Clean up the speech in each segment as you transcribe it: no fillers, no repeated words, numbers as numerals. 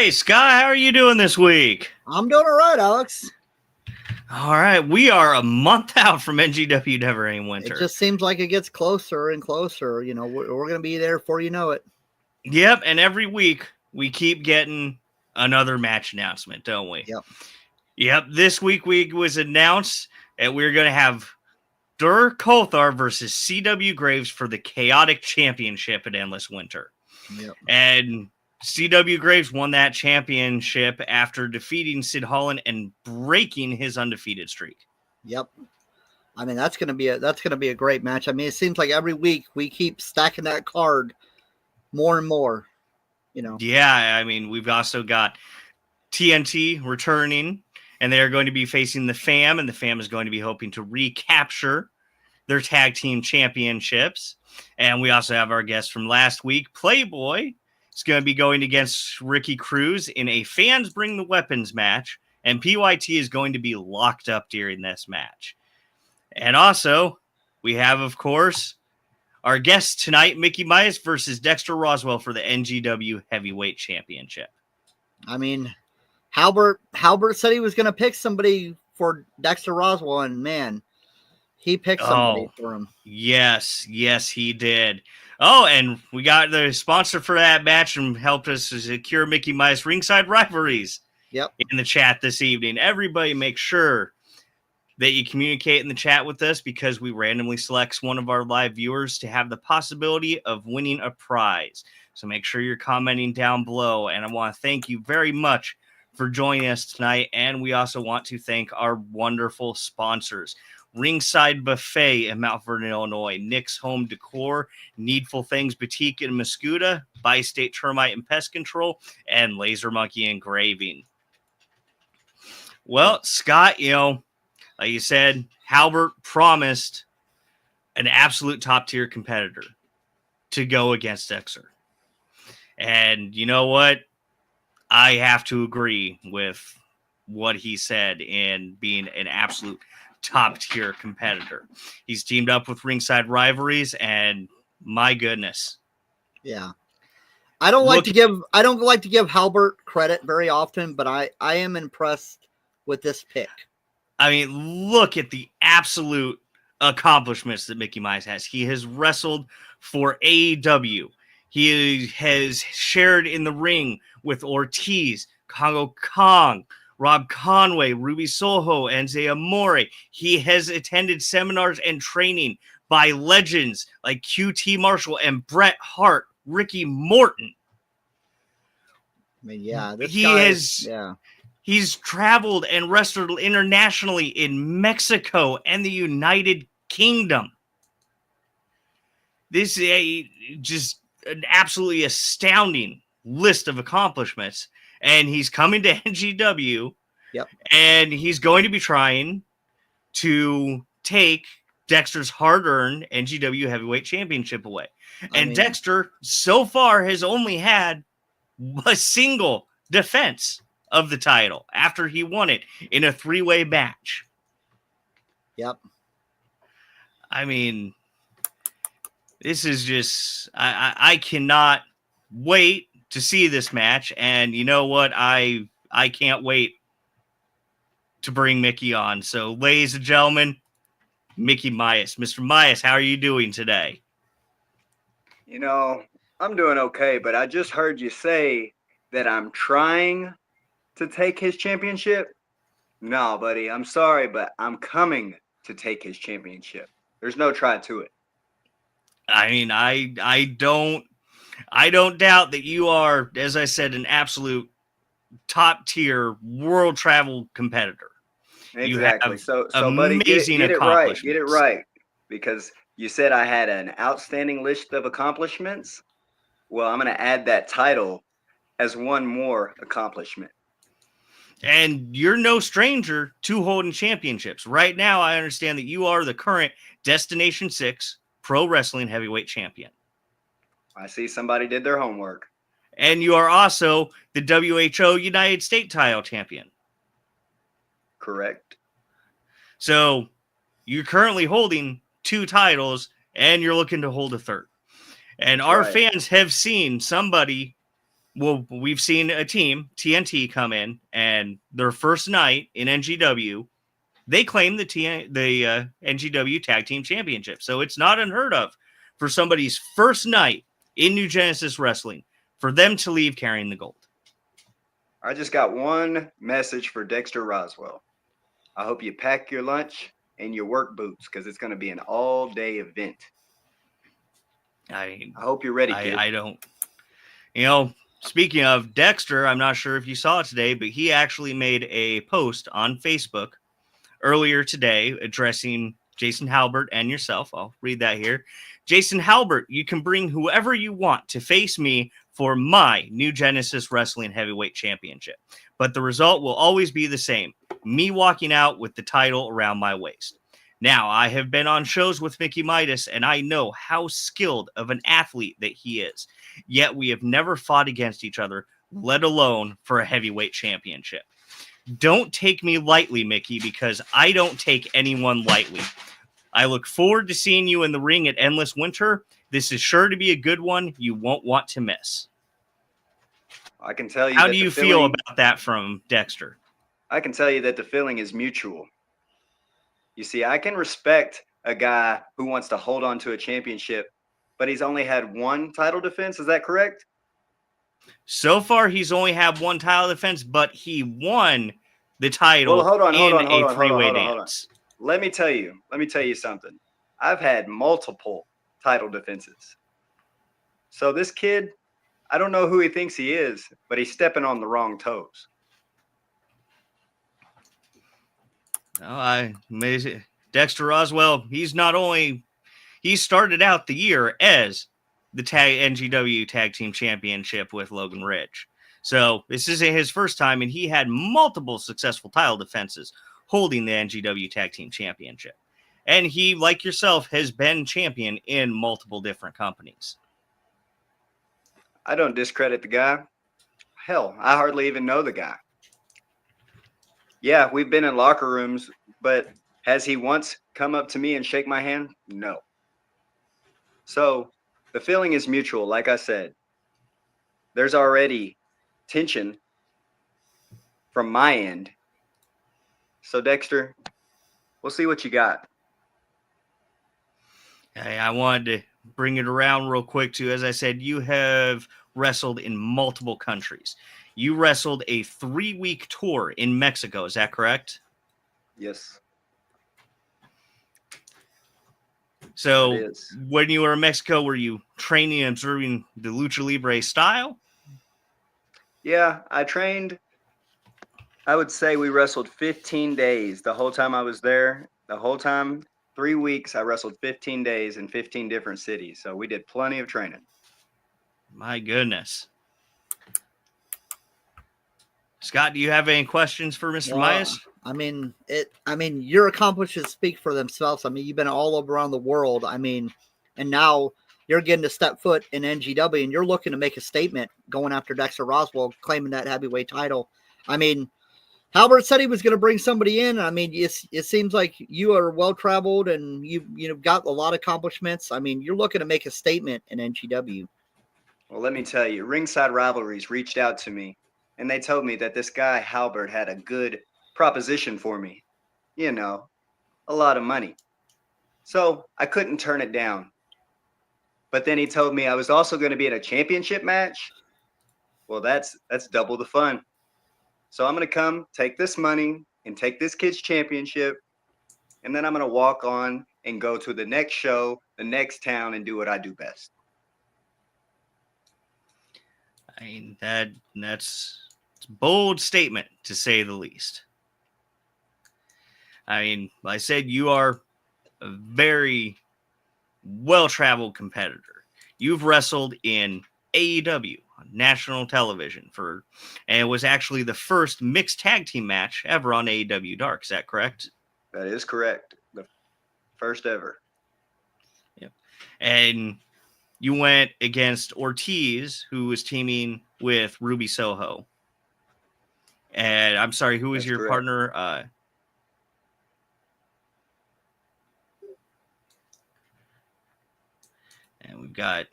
Hey, Scott, how are you doing this week? I'm doing all right, Alex. All right, we are a month out from NGW Never Ending It Winter. just seems like it gets closer and closer. You know, we're going to be there before you know it. Yep, and every week we keep getting another match announcement, don't we? Yep, this week was announced that we're going to have Dur Kothar versus CW Graves for the Chaotic Championship at Endless Winter. Yep. And CW Graves won that championship after defeating Sid Holland and breaking his undefeated streak. Yep. I mean, that's going to be a great match. I mean, it seems like every week we keep stacking that card more and more, you know. Yeah, I mean, we've also got TNT returning, and they're going to be facing the FAM, and the FAM is going to be hoping to recapture their tag team championships. And we also have our guest from last week, Playboy. Is going to be going against Ricky Cruz in a Fans Bring the Weapons match, and PYT is going to be locked up during this match. And also, we have, of course, our guest tonight, Mickey Myers versus Dexter Roswell for the NGW Heavyweight Championship. I mean, Halbert said he was going to pick somebody for Dexter Roswell, and man, he picked somebody for him. Yes, he did. Oh, and we got the sponsor for that match and helped us to secure Mickey Myers Ringside Rivalries. Yep. In the chat this evening. Everybody make sure that you communicate in the chat with us because we randomly select one of our live viewers to have the possibility of winning a prize. So make sure you're commenting down below. And I want to thank you very much for joining us tonight. And we also want to thank our wonderful sponsors. Ringside Buffet in Mount Vernon, Illinois, Nick's Home Decor, Needful Things Boutique in Muscuda, Bi-State Termite and Pest Control, and Laser Monkey Engraving. Well, Scott, you know, like you said, Halbert promised an absolute top-tier competitor to go against Dexter. And you know what? I have to agree with what he said in being an absolute top-tier competitor. He's teamed up with Ringside Rivalries, and my goodness. Yeah. I don't like to give Halbert credit very often, but I am impressed with this pick. I mean, look at the absolute accomplishments that Mickey Myers has. He has wrestled for AEW. He has shared in the ring with Ortiz, Congo Kong, Rob Conway, Ruby Soho, and Zay Amore. He has attended seminars and training by legends like QT Marshall and Bret Hart, Ricky Morton. I mean, yeah, He's traveled and wrestled internationally in Mexico and the United Kingdom. This is just an absolutely astounding list of accomplishments. And he's coming to NGW. Yep. And he's going to be trying to take Dexter's hard-earned NGW Heavyweight Championship away. Dexter, so far, has only had a single defense of the title after he won it in a 3-way match. Yep. I mean, this is just I cannot wait to see this match, and you know what? I can't wait to bring Mickey on. So, ladies and gentlemen, Mickey Myers. Mr. Myers, how are you doing today? You know, I'm doing okay, but I just heard you say that I'm trying to take his championship. No, buddy, I'm sorry, but I'm coming to take his championship. There's no try to it. I mean, I don't doubt that you are, as I said, an absolute top tier world travel competitor. Exactly. So buddy, get it right. Because you said I had an outstanding list of accomplishments. Well, I'm going to add that title as one more accomplishment. And you're no stranger to holding championships. Right now, I understand that you are the current Destination 6 Pro Wrestling Heavyweight Champion. I see somebody did their homework. And you are also the WHO United States title champion. Correct. So you're currently holding 2 titles, and you're looking to hold a third. And our fans have seen somebody Well, we've seen a team, TNT, come in, and their first night in NGW, they claim the NGW Tag Team Championship. So it's not unheard of for somebody's first night in New Genesis Wrestling for them to leave carrying the gold. I just got one message for Dexter Roswell. I hope you pack your lunch and your work boots because it's going to be an all-day event. I hope you're ready, kid. I don't. Speaking of Dexter, I'm not sure if you saw it today, but he actually made a post on Facebook earlier today addressing Jason Halbert and yourself. I'll read that here. Jason Halbert, you can bring whoever you want to face me for my New Genesis Wrestling Heavyweight Championship. But the result will always be the same. Me walking out with the title around my waist. Now, I have been on shows with Mickey Midas, and I know how skilled of an athlete that he is. Yet we have never fought against each other, let alone for a heavyweight championship. Don't take me lightly, Mickey, because I don't take anyone lightly. I look forward to seeing you in the ring at Endless Winter. This is sure to be a good one you won't want to miss. I can tell you. How do you feel about that from Dexter? I can tell you that the feeling is mutual. You see, I can respect a guy who wants to hold on to a championship, but he's only had one title defense. Is that correct? So far, he's only had one title defense, but he won the title in a three-way dance. Let me tell you something. I've had multiple title defenses. So this kid, I don't know who he thinks he is, but he's stepping on the wrong toes. Dexter Roswell, he started out the year as the NGW Tag Team Championship with Logan Ridge. So this isn't his first time, and he had multiple successful title defenses holding the NGW Tag Team Championship. And he, like yourself, has been champion in multiple different companies. I don't discredit the guy. Hell, I hardly even know the guy. Yeah, we've been in locker rooms, but has he once come up to me and shake my hand? No. So the feeling is mutual, like I said. There's already tension from my end. So Dexter, we'll see what you got. Hey, I wanted to bring it around real quick too. As I said, you have wrestled in multiple countries. You wrestled a 3-week tour in Mexico. Is that correct? Yes. So when you were in Mexico, were you training and observing the Lucha Libre style? Yeah, I trained. I would say we wrestled 15 days the whole time I was there. The whole time, 3 weeks, I wrestled 15 days in 15 different cities. So we did plenty of training. My goodness. Scott, do you have any questions for Mr. Myers? I mean, your accomplishments speak for themselves. I mean, you've been all around the world. I mean, and now you're getting to step foot in NGW, and you're looking to make a statement going after Dexter Roswell, claiming that heavyweight title. I mean, Halbert said he was going to bring somebody in. I mean, it seems like you are well traveled and you've got a lot of accomplishments. I mean, you're looking to make a statement in NGW. Well, let me tell you, Ringside Rivalries reached out to me, and they told me that this guy Halbert had a good proposition for me. You know, a lot of money. So I couldn't turn it down. But then he told me I was also going to be in a championship match. Well, that's double the fun. So I'm going to come take this money and take this kid's championship, and then I'm going to walk on and go to the next show, the next town, and do what I do best. I mean, that's a bold statement, to say the least. I mean, like I said, you are a very well-traveled competitor. You've wrestled in AEW on national television and it was actually the first mixed tag team match ever on AEW Dark. Is that correct? That is correct. The first ever. Yep. And you went against Ortiz, who was teaming with Ruby Soho. And I'm sorry, who was That's your correct. partner? And we've got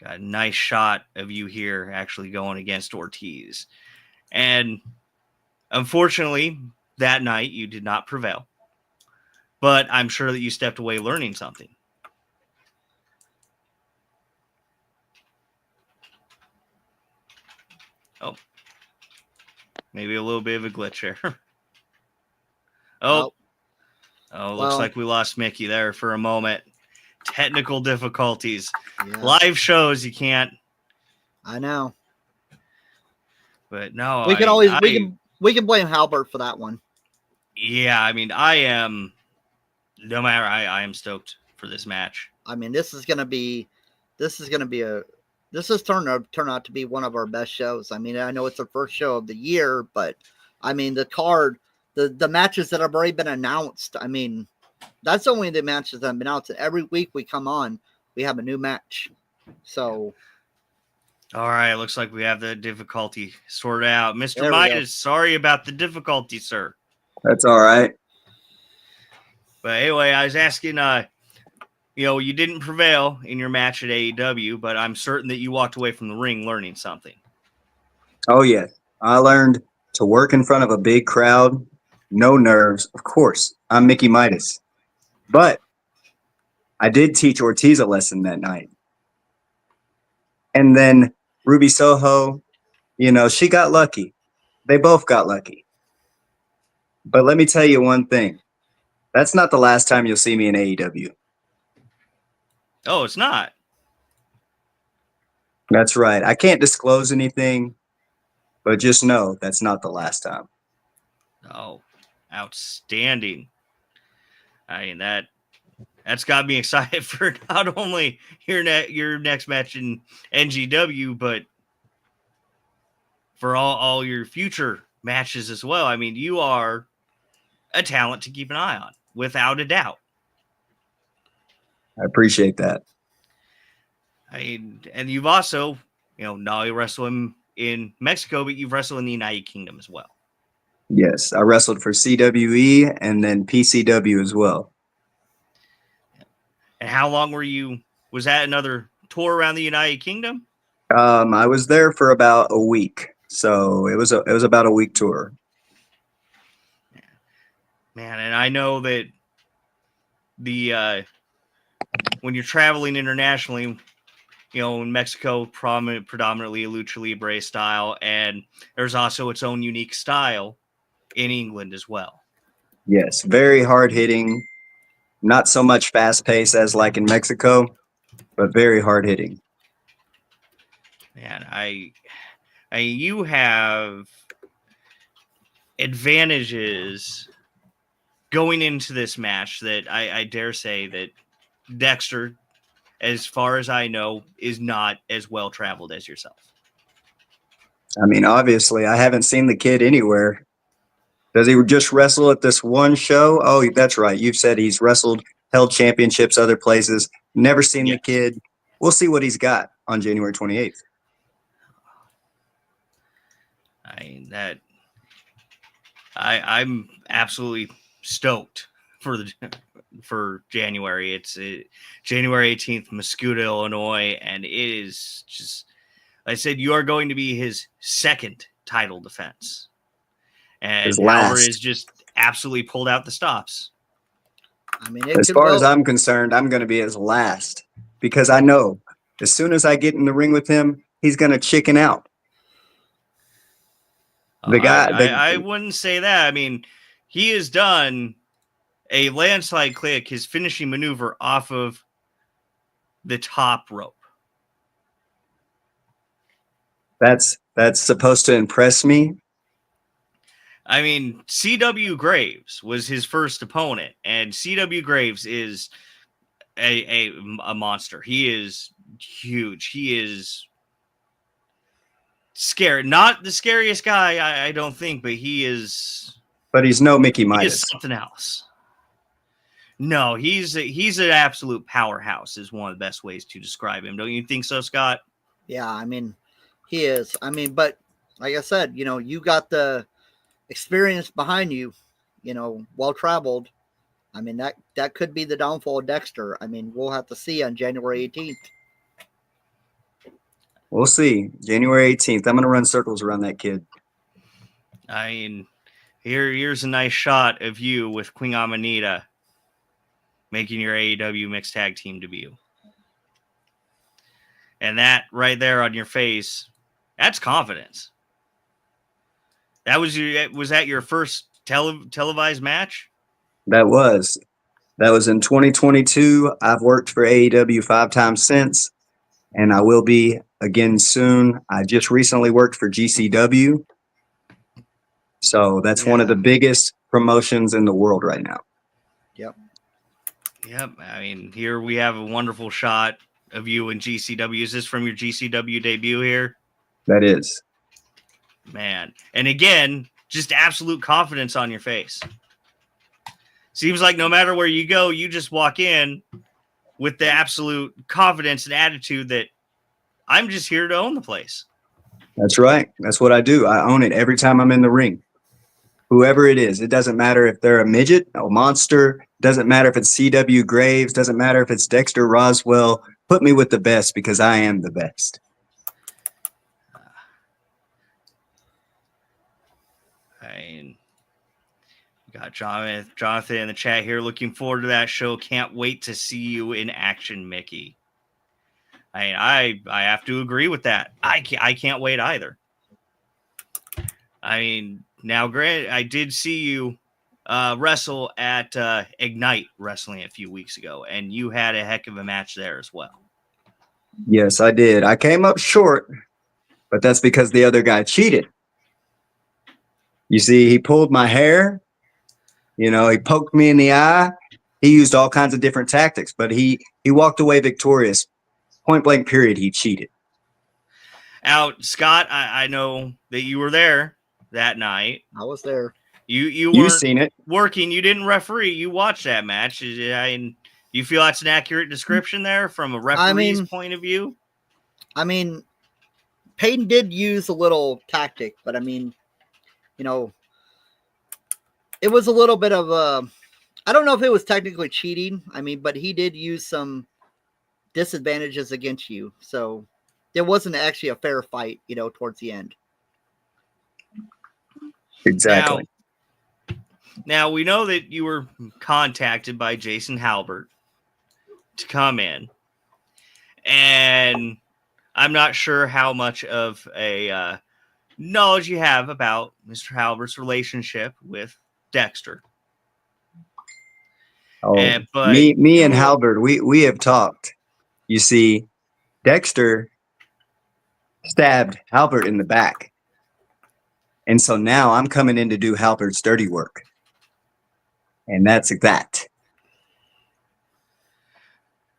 Got a nice shot of you here actually going against Ortiz. And unfortunately, that night you did not prevail. But I'm sure that you stepped away learning something. Oh, maybe a little bit of a glitch there. Looks well, like we lost Mickey there for a moment. Technical difficulties. yeah, Live shows, you can't. I know. But no, We can always we can blame Halbert for that one. Yeah, I mean, I am. No matter, I am stoked for this match. I mean, this is turn out to be one of our best shows. I mean, I know it's the first show of the year, but I mean, the card, the matches that have already been announced. I mean, that's only the matches that have been announced. Every week we come on, we have a new match. So, all right, looks like we have the difficulty sorted out. Mr. There we go. Midas, sorry about the difficulty, sir. That's all right. But anyway, I was asking, you didn't prevail in your match at AEW, but I'm certain that you walked away from the ring learning something. Oh, yeah. I learned to work in front of a big crowd. No nerves. Of course, I'm Mickey Midas. But I did teach Ortiz a lesson that night. And then Ruby Soho, she got lucky. They both got lucky. But let me tell you one thing. That's not the last time you'll see me in AEW. Oh, it's not. That's right. I can't disclose anything, but just know that's not the last time. Oh, outstanding. I mean, that's got me excited for not only your next match in NGW, but for all your future matches as well. I mean, you are a talent to keep an eye on, without a doubt. I appreciate that. And you've also, not only wrestled in Mexico, but you've wrestled in the United Kingdom as well. Yes, I wrestled for CWE and then PCW as well. And how long was that another tour around the United Kingdom? I was there for about a week. So it was about a week tour. Man, and I know that when you're traveling internationally, in Mexico, predominantly a lucha libre style, and there's also its own unique style in England as well. Yes, very hard hitting, not so much fast pace as like in Mexico, but very hard hitting. And you have advantages going into this match that I dare say that Dexter, as far as I know, is not as well traveled as yourself. I mean, obviously, I haven't seen the kid anywhere. Does he just wrestle at this one show? Oh, that's right. You've said he's wrestled, held championships other places. Never seen the kid. We'll see what he's got on January 28th. I'm absolutely stoked for January. It's January 18th, Muscuda, Illinois, and it is just, like I said, you are going to be his second title defense. And Albert is just absolutely pulled out the stops. I mean, as far as I'm concerned, I'm going to be his last because I know as soon as I get in the ring with him, he's going to chicken out. I wouldn't say that. I mean, he has done a landslide kick, his finishing maneuver off of the top rope. That's supposed to impress me. I mean, C.W. Graves was his first opponent, and C.W. Graves is a monster. He is huge. He is scary. Not the scariest guy, I don't think, but he is. But he's no Mickey Midas. He is something else. No, he's an absolute powerhouse. Is one of the best ways to describe him. Don't you think so, Scott? Yeah, I mean, he is. I mean, but like I said, you got the experience behind you, well traveled. I mean, that could be the downfall of Dexter. I mean, we'll have to see on January 18th. We'll see. January 18th. I'm going to run circles around that kid. I mean, here's a nice shot of you with Queen Amanita making your AEW mixed tag team debut. And that right there on your face, that's confidence. Was that your first televised match? That was in 2022. I've worked for AEW 5 times since, and I will be again soon. I just recently worked for GCW. So that's one of the biggest promotions in the world right now. Yep. I mean, here we have a wonderful shot of you in GCW. Is this from your GCW debut here? That is. Man. And again, just absolute confidence on your face. Seems like no matter where you go, you just walk in with the absolute confidence and attitude that I'm just here to own the place. That's right. That's what I do. I own it every time I'm in the ring. Whoever it is, it doesn't matter if they're a midget, a monster, doesn't matter if it's CW Graves, doesn't matter if it's Dexter Roswell. Put me with the best because I am the best. I got Jonathan in the chat here. Looking forward to that show. Can't wait to see you in action, Mickey. I have to agree with that. I can't wait either. I mean, now, granted, I did see you wrestle at Ignite Wrestling a few weeks ago, and you had a heck of a match there as well. Yes, I did. I came up short, but that's because the other guy cheated. You see, he pulled my hair. You know, he poked me in the eye. He used all kinds of different tactics, but he walked away victorious. Point blank period, he cheated. Now, Scott, I know that you were there that night. I was there. You You've weren't seen it. working. You didn't referee. You watched that match. You feel that's an accurate description there from a referee's point of view? I mean, Payton did use a little tactic, but I mean, you know, it was a little bit of a, I don't know if it was technically cheating. I mean, but he did use some disadvantages against you. So it wasn't actually a fair fight, you know, towards the end. Exactly. Now we know that you were contacted by Jason Halbert to come in, and I'm not sure how much of a knowledge you have about Mr. Halbert's relationship with Dexter. Oh, but me and Halbert, we have talked. You see, Dexter stabbed Halbert in the back. And so now I'm coming in to do Halbert's dirty work. And that's that.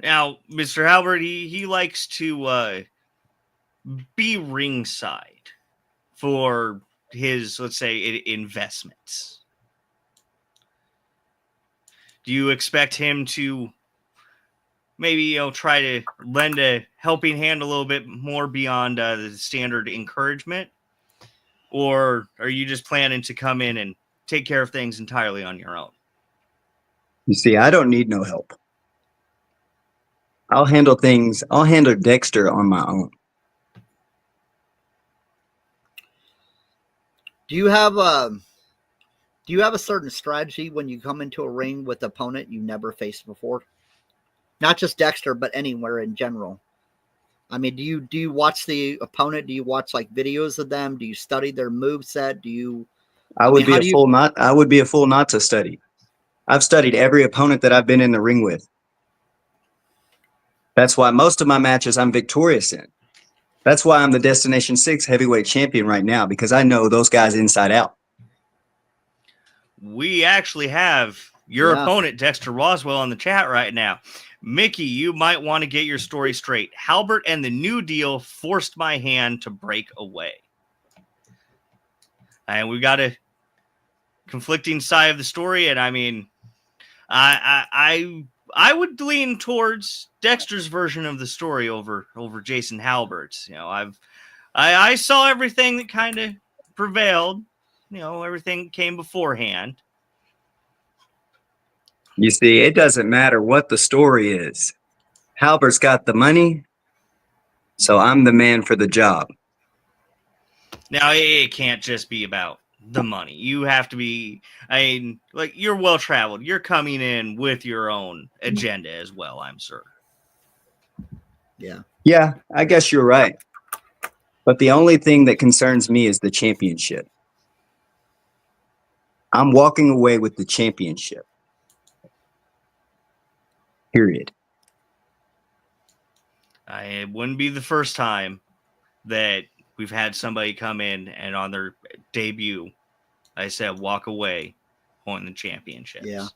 Now, Mr. Halbert, he likes to be ringside for his, let's say, investments. Do you expect him to maybe, you know, try to lend a helping hand a little bit more beyond the standard encouragement? Or are you just planning to come in and take care of things entirely on your own? You see, I don't need no help. I'll handle things. I'll handle Dexter on my own. Do you have a certain strategy when you come into a ring with an opponent you never faced before? Not just Dexter, but anywhere in general. I mean, do you watch the opponent? Do you watch like videos of them? Do you study their moveset? I would be a fool not to study. I've studied every opponent that I've been in the ring with. That's why most of my matches I'm victorious in. That's why I'm the Destination 6 heavyweight champion right now, because I know those guys inside out. We actually have your opponent, Dexter Roswell, on the chat right now. Mickey, you might want to get your story straight. Halbert and the New Deal forced my hand to break away. And we got a conflicting side of the story, and I mean, I would lean towards Dexter's version of the story over Jason Halbert's. You know, I saw everything that kind of prevailed. You know, everything came beforehand. You see, it doesn't matter what the story is. Halbert's got the money. So I'm the man for the job. Now, it can't just be about the money. You have to be, I mean, like, you're well traveled. You're coming in with your own agenda as well, I'm sure. Yeah. Yeah, I guess you're right. But the only thing that concerns me is the championship. I'm walking away with the championship. Period. It wouldn't be the first time that we've had somebody come in and on their debut, I said, walk away, pointing the championships. Yeah.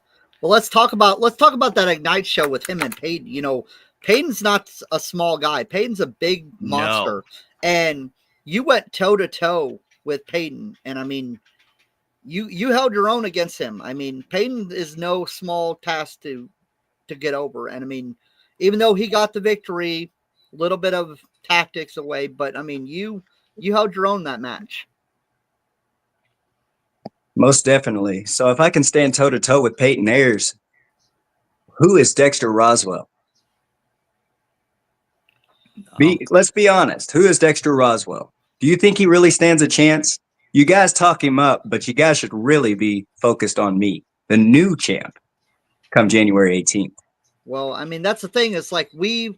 Well, let's talk about that Ignite show with him and Peyton. You know, Peyton's not a small guy. Peyton's a big monster, and you went toe to toe with Peyton, and I mean, you held your own against him. I mean, Peyton is no small task to get over, and I mean, even though he got the victory, a little bit of tactics away, but I mean, you held your own that match. Most definitely. So if I can stand toe to toe with Peyton Ayers, who is Dexter Roswell? Let's be honest. Who is Dexter Roswell? Do you think he really stands a chance? You guys talk him up, but you guys should really be focused on me, the new champ, come January 18th. Well, I mean, that's the thing. It's like we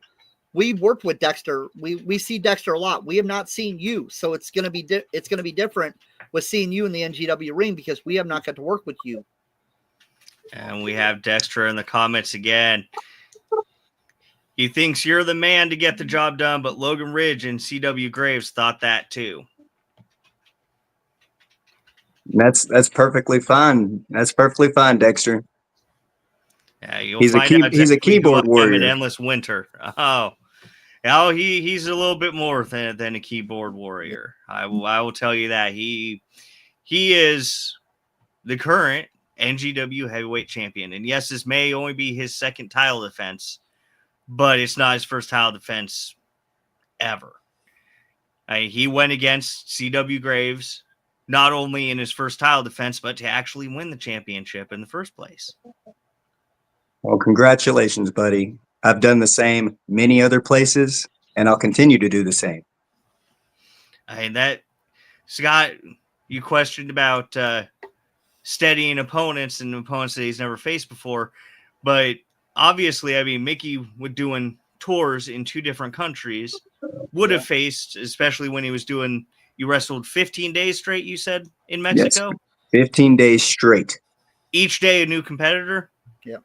worked with Dexter. We see Dexter a lot. We have not seen you, so it's gonna be different with seeing you in the NGW ring because we have not got to work with you. And we have Dexter in the comments again. He thinks you're the man to get the job done, but Logan Ridge and CW Graves thought that too. That's perfectly fine. That's perfectly fine, Dexter. Yeah, he's a keyboard warrior. At Endless Winter. Oh, he's a little bit more than a keyboard warrior. I will tell you that he is the current NGW heavyweight champion. And yes, this may only be his second title defense, but it's not his first title defense ever. He went against CW Graves, not only in his first title defense, but to actually win the championship in the first place. Well, congratulations, buddy. I've done the same many other places, and I'll continue to do the same. That, Scott, you questioned about steadying opponents and opponents that he's never faced before. But obviously, I mean, Mickey would doing tours in 2 different countries would have faced, especially when he was doing, you wrestled 15 days straight, you said, in Mexico? Yes, 15 days straight. Each day a new competitor? Yeah.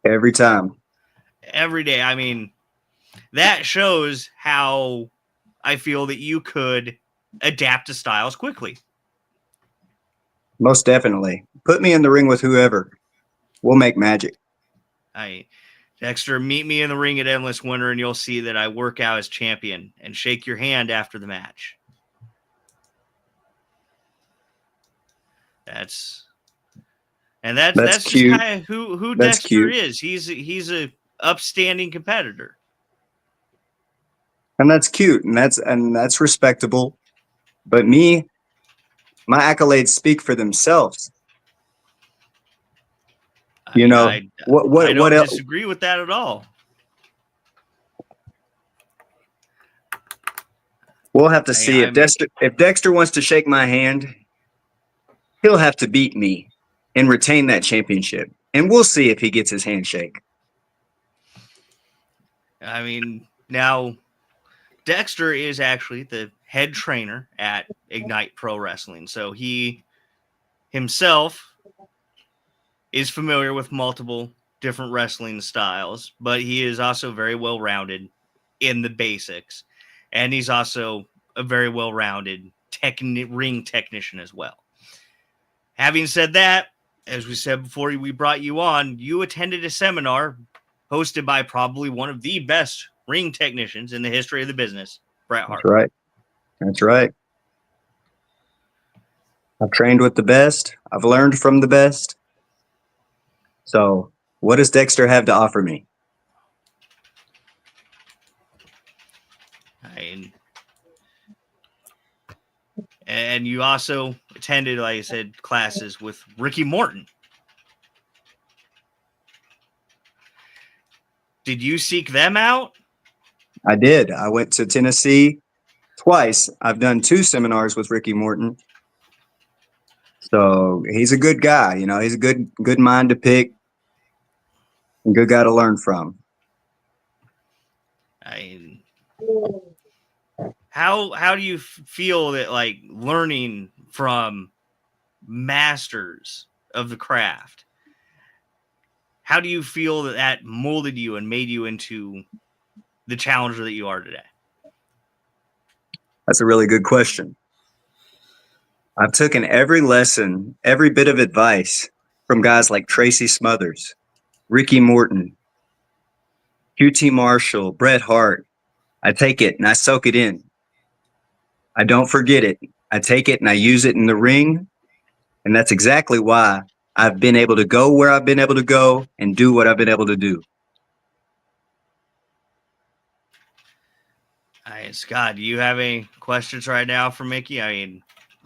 Every time. Every day. I mean, that shows how I feel that you could adapt to styles quickly. Most definitely. Put me in the ring with whoever. We'll make magic. Dexter, meet me in the ring at Endless Winter, and you'll see that I work out as champion and shake your hand after the match. That's just cute. kind of who That's Dexter cute. is. He's a upstanding competitor. And that's cute, and that's respectable. But me, my accolades speak for themselves. You know, I what don't else? disagree with that at all. We'll have to see if Dexter wants to shake my hand, he'll have to beat me and retain that championship. And we'll see if he gets his handshake. I mean, now Dexter is actually the head trainer at Ignite Pro Wrestling. So he himself is familiar with multiple different wrestling styles, but he is also very well-rounded in the basics. And he's also a very well-rounded ring technician as well. Having said that, as we said before we brought you on, you attended a seminar hosted by probably one of the best ring technicians in the history of the business, Bret Hart. That's right. That's right. I've trained with the best. I've learned from the best. So what does Dexter have to offer me? And you also attended, like I said, classes with Ricky Morton. Did you seek them out? I did. I went to Tennessee twice. I've done 2 seminars with Ricky Morton. So he's a good guy. You know, he's a good mind to pick, and good guy to learn from. How do you feel that, like, learning from masters of the craft, how do you feel that that molded you and made you into the challenger that you are today? That's a really good question. I've taken every lesson, every bit of advice from guys like Tracy Smothers, Ricky Morton, QT Marshall, Bret Hart. I take it and I soak it in. I don't forget it. I take it and I use it in the ring. And that's exactly why I've been able to go where I've been able to go and do what I've been able to do. Scott, do you have any questions right now for Mickey? I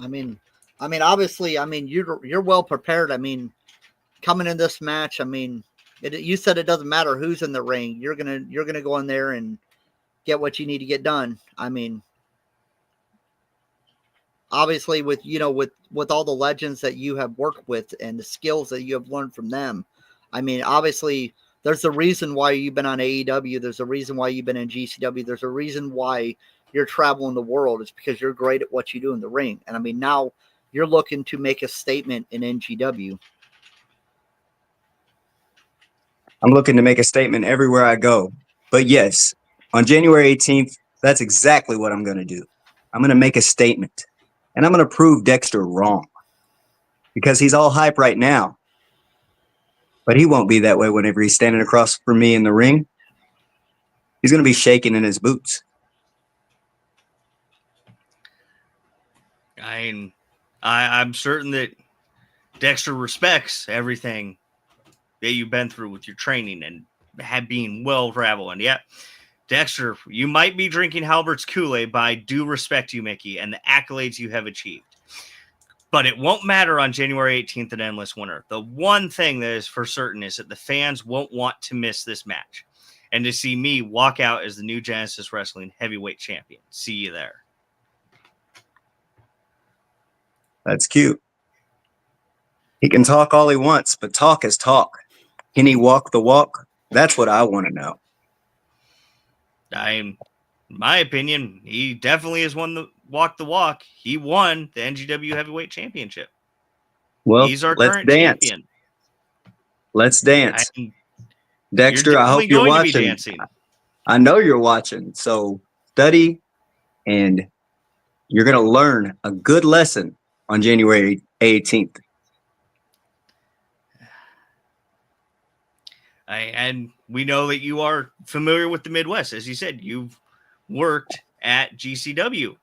mean, obviously, you're well prepared. I mean, coming in this match, you said it doesn't matter who's in the ring. You're gonna go in there and get what you need to get done. I mean, obviously, with all the legends that you have worked with and the skills that you have learned from them. I mean, obviously, there's a reason why you've been on AEW. There's a reason why you've been in GCW. There's a reason why you're traveling the world. It's because you're great at what you do in the ring. And I mean, now you're looking to make a statement in NGW. I'm looking to make a statement everywhere I go. But yes, on January 18th, that's exactly what I'm going to do. I'm going to make a statement. And I'm going to prove Dexter wrong. Because he's all hype right now. But he won't be that way whenever he's standing across from me in the ring. He's going to be shaking in his boots. I'm certain that Dexter respects everything that you've been through with your training and being well traveled. And yeah, Dexter, you might be drinking Halbert's Kool-Aid, but I do respect you, Mickey, and the accolades you have achieved. But it won't matter on January 18th at Endless Winter. The one thing that is for certain is that the fans won't want to miss this match and to see me walk out as the new Genesis Wrestling heavyweight champion. See you there. That's cute. He can talk all he wants, but talk is talk. Can he walk the walk? That's what I want to know. In my opinion, he definitely has won the walk. He won the NGW Heavyweight Championship. Well, he's our let's current dance. champion. Let's dance. Dexter, I hope you're watching. I know you're watching. So study, and you're going to learn a good lesson on January 18th. And we know that you are familiar with the Midwest. As you said, you've worked at GCW.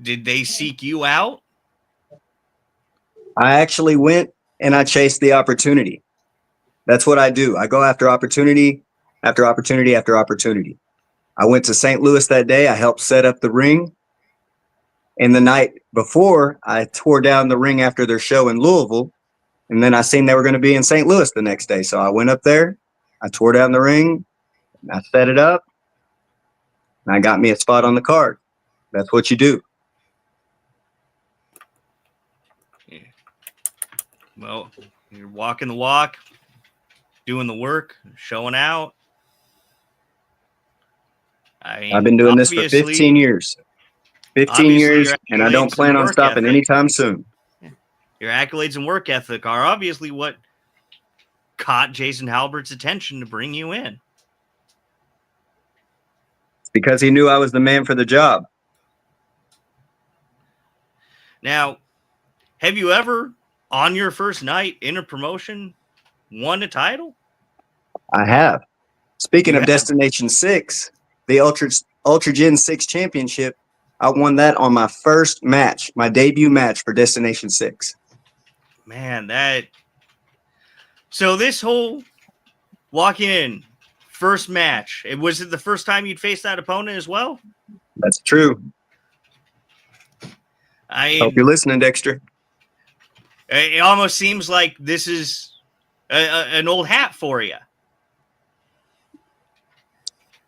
Did they seek you out? I actually went and I chased the opportunity. That's what I do. I go after opportunity after opportunity after opportunity. I went to St. Louis that day. I helped set up the ring. And the night before, I tore down the ring after their show in Louisville. And then I seen they were going to be in St. Louis the next day. So I went up there. I tore down the ring. I set it up. And I got me a spot on the card. That's what you do. Yeah. Well, you're walking the walk, doing the work, showing out. I've been doing this for 15 years. 15 years, and I don't plan on stopping anytime soon. Your accolades and work ethic are obviously what caught Jason Halbert's attention to bring you in. It's because he knew I was the man for the job. Now, have you ever, on your first night in a promotion, won a title? I have. Speaking of Destination 6, the Ultra Gen 6 Championship, I won that on my first match, my debut match for Destination 6. Man, so this whole walking in, first match, was it the first time you'd faced that opponent as well? That's true. I hope you're listening, Dexter. It almost seems like this is an old hat for you.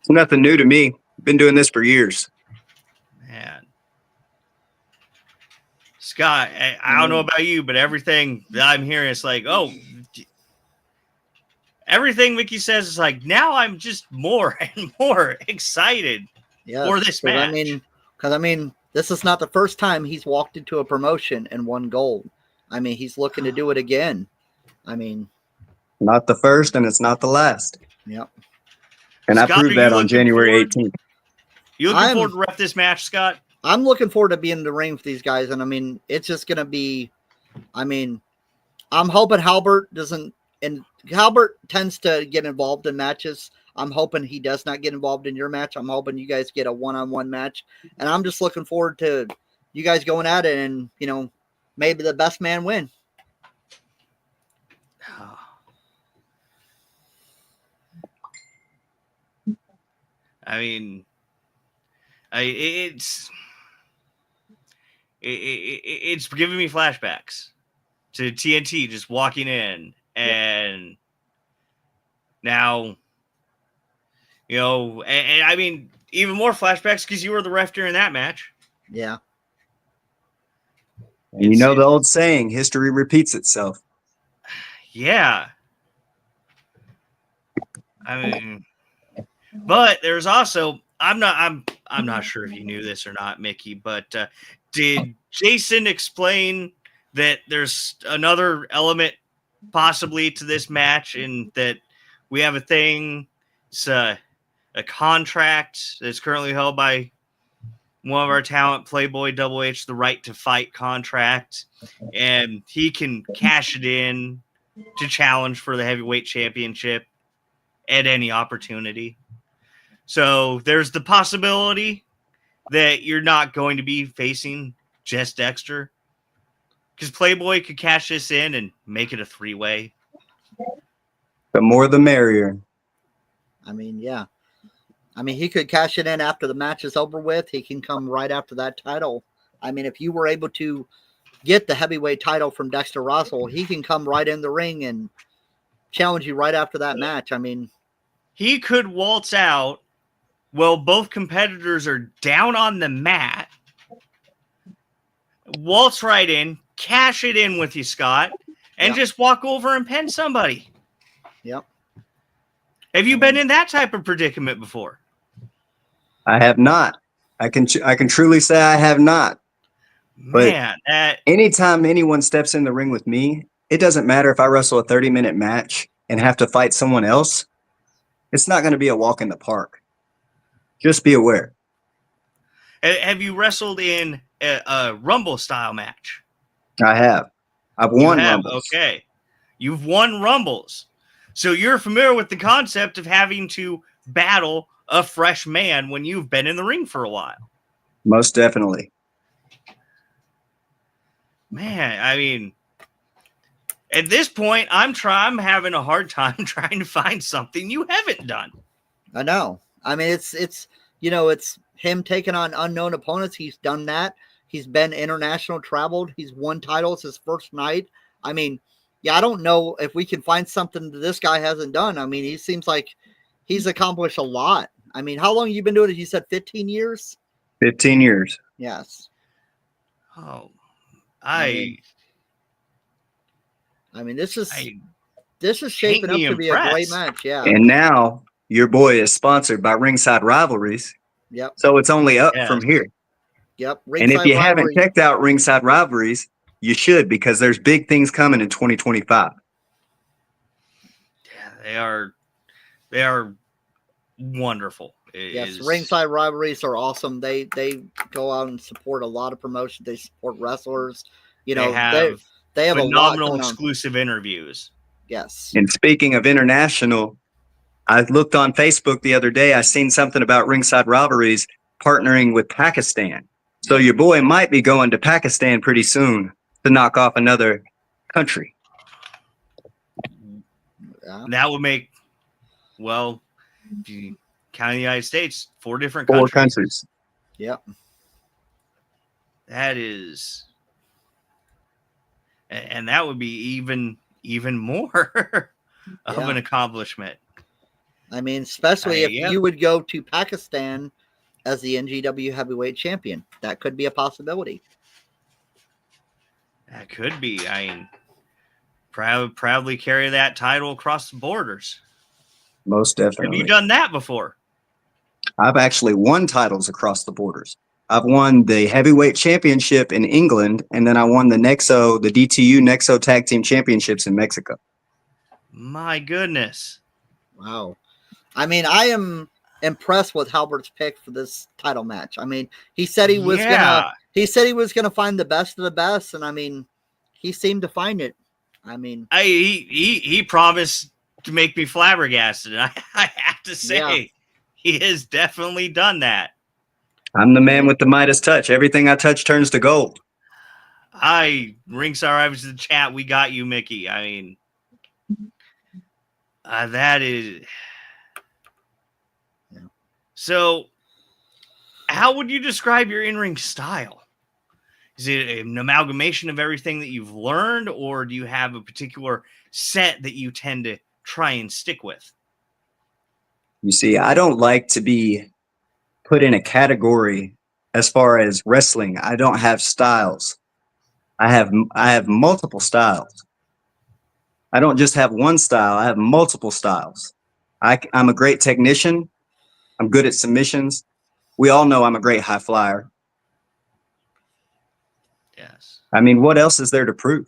It's nothing new to me. Been doing this for years. Man. Scott, I don't know about you, but everything that I'm hearing is like, everything Mickey says is like, now I'm just more and more excited for this match. Because this is not the first time he's walked into a promotion and won gold. I mean, he's looking to do it again. I mean, not the first, and it's not the last. Yep. And Scott, I proved that on January 18th. You looking forward to ref this match, Scott? I'm looking forward to being in the ring with these guys, and I mean, it's just gonna be. I mean, I'm hoping Halbert doesn't, and Halbert tends to get involved in matches. I'm hoping he does not get involved in your match. I'm hoping you guys get a one-on-one match, and I'm just looking forward to you guys going at it, and maybe the best man win. I mean, it's giving me flashbacks to TNT just walking in, and now, and I mean, even more flashbacks because you were the ref during that match. Yeah. And the old saying, history repeats itself. Yeah. I mean, but there's also, I'm not sure if you knew this or not, Mickey, but did Jason explain that there's another element possibly to this match, and that we have a thing, it's a contract that's currently held by one of our talent, Playboy Double H, the right to fight contract, and he can cash it in to challenge for the heavyweight championship at any opportunity. So there's the possibility that you're not going to be facing Jess Dexter, because Playboy could cash this in and make it a 3-way. The more the merrier. I mean, yeah. I mean, he could cash it in after the match is over with. He can come right after that title. I mean, if you were able to get the heavyweight title from Dexter Russell, he can come right in the ring and challenge you right after that match. I mean, he could waltz out while both competitors are down on the mat, waltz right in, cash it in with you, Scott, and just walk over and pin somebody. Yep. Have you been in that type of predicament before? I have not. I can truly say I have not. Man, but anytime anyone steps in the ring with me, it doesn't matter if I wrestle a 30-minute match and have to fight someone else. It's not going to be a walk in the park. Just be aware. Have you wrestled in a Rumble style match? I have. I've won Rumbles. Okay. You've won Rumbles. So you're familiar with the concept of having to battle a fresh man when you've been in the ring for a while. Most definitely. Man, I mean, at this point, I'm having a hard time trying to find something you haven't done. I know. I mean, it's him taking on unknown opponents. He's done that. He's been international traveled. He's won titles his first night. I mean, yeah, I don't know if we can find something that this guy hasn't done. I mean, he seems like he's accomplished a lot. I mean, how long have you been doing it? You said 15 years? 15 years. Yes. Oh, I mean, this is shaping up to be a great match. Yeah. And now your boy is sponsored by Ringside Rivalries. Yep. So it's only up from here. Yep. And if you haven't checked out Ringside Rivalries, you should, because there's big things coming in 2025. Yeah, they are wonderful. Yes, Ringside Rivalries are awesome. They go out and support a lot of promotions. They support wrestlers. They have phenomenal exclusive interviews. Yes. And speaking of international, I looked on Facebook the other day. I seen something about Ringside Rivalries partnering with Pakistan. So your boy might be going to Pakistan pretty soon to knock off another country. Yeah. That would make, well, if you count the United States, 4 different countries. 4 countries. Yep. That is, and that would be even more of Yeah. an accomplishment. I mean, especially if Yeah. you would go to Pakistan as the NGW heavyweight champion, that could be a possibility. That could be. I mean, proudly carry that title across the borders. Most Have you definitely. done that before? I've actually won titles across the borders. I've won the heavyweight championship in England, and then I won the DTU Nexo Tag Team Championships in Mexico. My goodness. Wow. I mean, I am impressed with Halbert's pick for this title match. I mean, he said he was gonna find the best of the best, and I mean, he seemed to find it. I mean, he promised to make me flabbergasted. I have to say, he has definitely done that. I'm the man with the Midas touch. Everything I touch turns to gold. Ringstar, I was in the chat. We got you, Mickey. I mean, that is. Yeah. So, how would you describe your in-ring style? Is it an amalgamation of everything that you've learned, or do you have a particular set that you tend to try and stick with? You see, I don't like to be put in a category as far as wrestling. I don't have styles. I have multiple styles. I don't just have one style. I have multiple styles. I'm a great technician. I'm good at submissions. We all know I'm a great high flyer. Yes. I mean, what else is there to prove?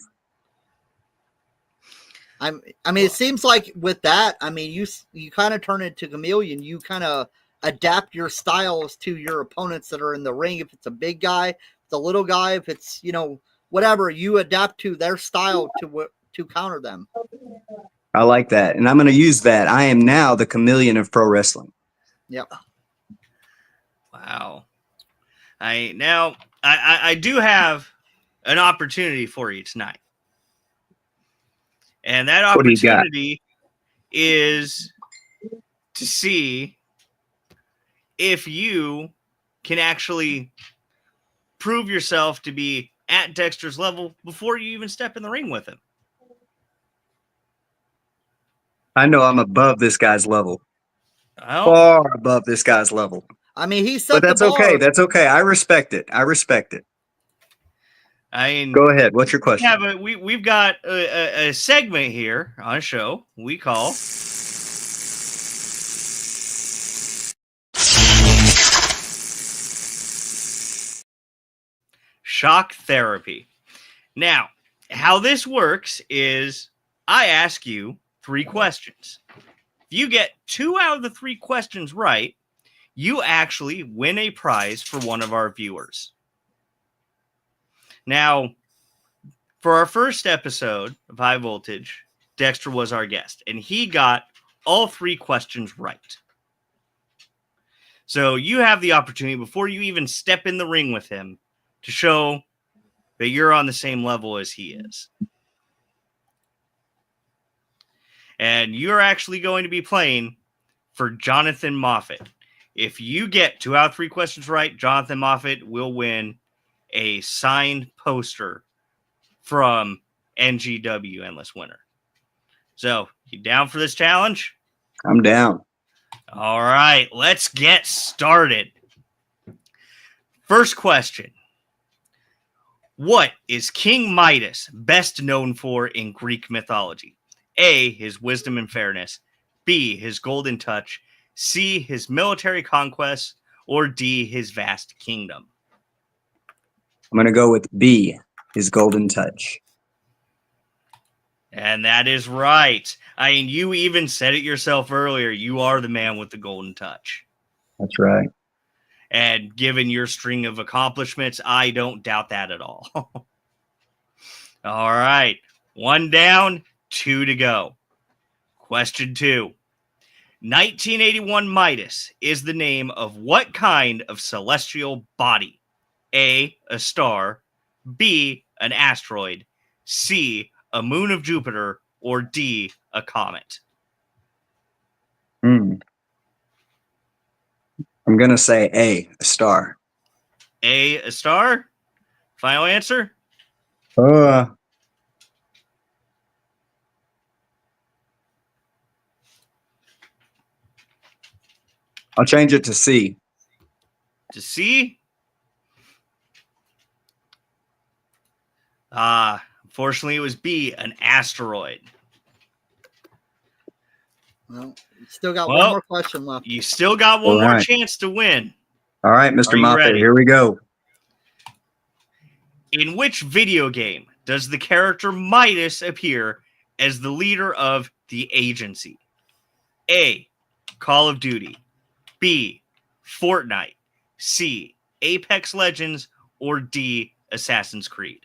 I mean, it seems like with that, I mean, you kind of turn it to chameleon. You kind of adapt your styles to your opponents that are in the ring. If it's a big guy, if it's a little guy, if it's, whatever, you adapt to their style to counter them. I like that. And I'm going to use that. I am now the chameleon of pro wrestling. Yep. Wow. I do have an opportunity for you tonight. And that opportunity is to see if you can actually prove yourself to be at Dexter's level before you even step in the ring with him. I know I'm above this guy's level. Oh. Far above this guy's level. I mean, but that's okay. That's okay. I respect it. I mean, go ahead. What's your question? We've got a segment here on a show we call Shock Therapy. Now, how this works is I ask you 3 questions. If you get 2 out of the 3 questions right, you actually win a prize for one of our viewers. Now, for our first episode of High Voltage, Dexter was our guest, and he got all 3 questions right. So you have the opportunity before you even step in the ring with him to show that you're on the same level as he is. And you're actually going to be playing for Jonathan Moffat. If you get 2 out of 3 questions right, Jonathan Moffat will win a signed poster from NGW Endless Winter. So, you down for this challenge? I'm down. All right, let's get started. First question. What is King Midas best known for in Greek mythology? A, his wisdom and fairness. B, his golden touch. C, his military conquests. Or D, his vast kingdom. I'm going to go with B, his golden touch. And that is right. I mean, you even said it yourself earlier. You are the man with the golden touch. That's right. And given your string of accomplishments, I don't doubt that at all. All right. 1 down, 2 to go. Question 2. 1981 Midas is the name of what kind of celestial body? A, a star. B, an asteroid. C, a moon of Jupiter. Or D, a comet. I'm going to say A, a star. A star? Final answer? I'll change it to C. To C? Unfortunately, it was B, an asteroid. Well, you still got Well, one more question left. You still got one All more right. chance to win. All right, Mr. Are you Moffat, ready? here we go. In which video game does the character Midas appear as the leader of the agency? A, Call of Duty. B, Fortnite. C, Apex Legends. Or D, Assassin's Creed.